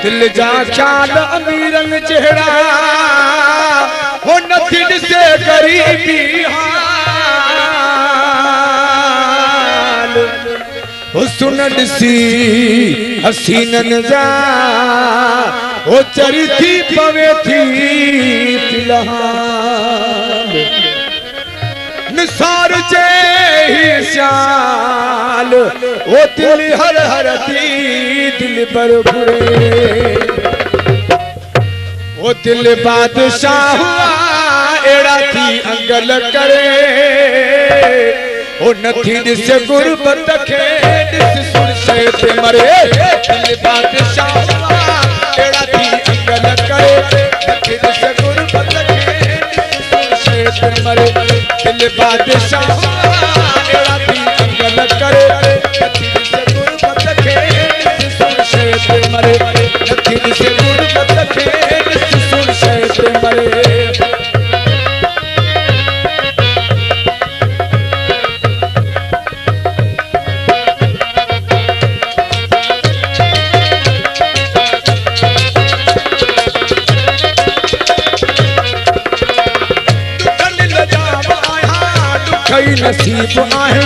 दिल जा ख्याल अमीरन चेहरा हो नथिन से गरीबी हाल हो सुन सी हसीनन जा हो चरी थी पवे थी फिलहाल निसार जे ही श्याल वो दिल हर हर दी दिल पर बुरे वो दिल बादशाह एड़ा थी अंगल करे वो नथी दिस गुरबत के दिस सुरसे ते मरे दिल बादशाह एड़ा थी अंगल करे नथी दिस गुरबत के दिस सुरसे ते मरे दिल बादशाह एड़ा थी अंगल करे नथी दिस गुरबत के दिस सुरसे ते मरे नथी दिस गुरबत के दिस सुरसे ते मरे नसीब आहे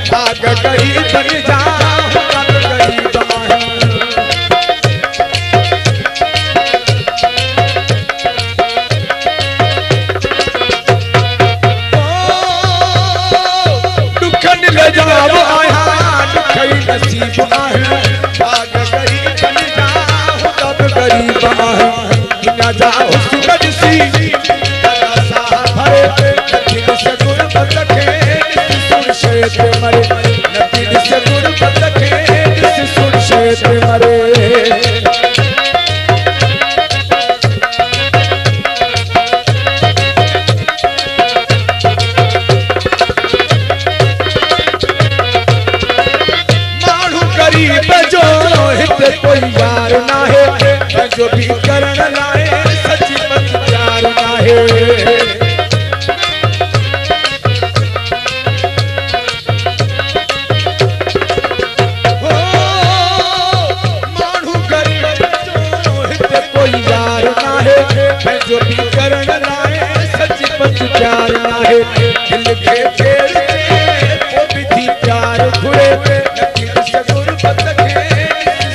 भाग गई बन जा भाग गई बाहे दुखन ले जाव आया दुखई नसीब आहे भाग गई बन जा तब गई बाहे बिना जा सुगद सी भरे नथी से गुरबत के सुरसे मरे नथी दिस गुरबत के दिस सुरसे मरे मानू गरीब जो हित कोई यार ना है जो भी करण लाए सच्ची मत प्यार ना है जो भी करण लाए सच पच प्यार है दिल के खेल वो भी थी प्यार घुरे नथी दिस गुरबत के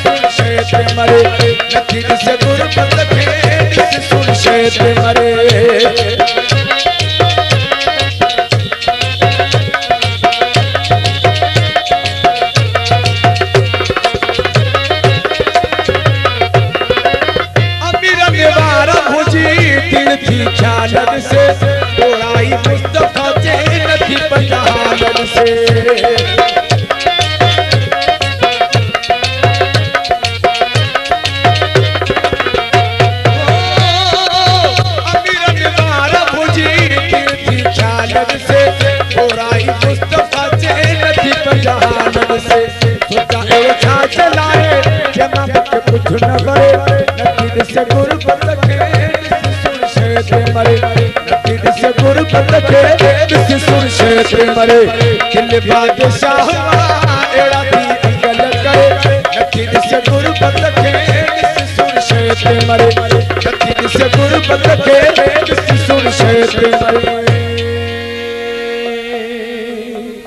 सुरसे ते मरे नथी दिस गुरबत के दिस सुरसे ते मरे थी ख्यालन से तोड़ाई मुस्तफा से नथी पहचानन से अमीरन मारा भुजी थी ख्यालन से तोड़ाई मुस्तफा से नथी पहचानन से सोचा ऐसा चलाए जमा के कुछ न करे नथी दिस गुरबत के मरे नथी दिस गुरबत के दिस सुरसे ते मरे दिल बादशाह एड़ा थी अंगल करे नथी दिस गुरबत के दिस सुरसे ते मरे नथी दिस गुरबत के दिस सुरसे ते मरे।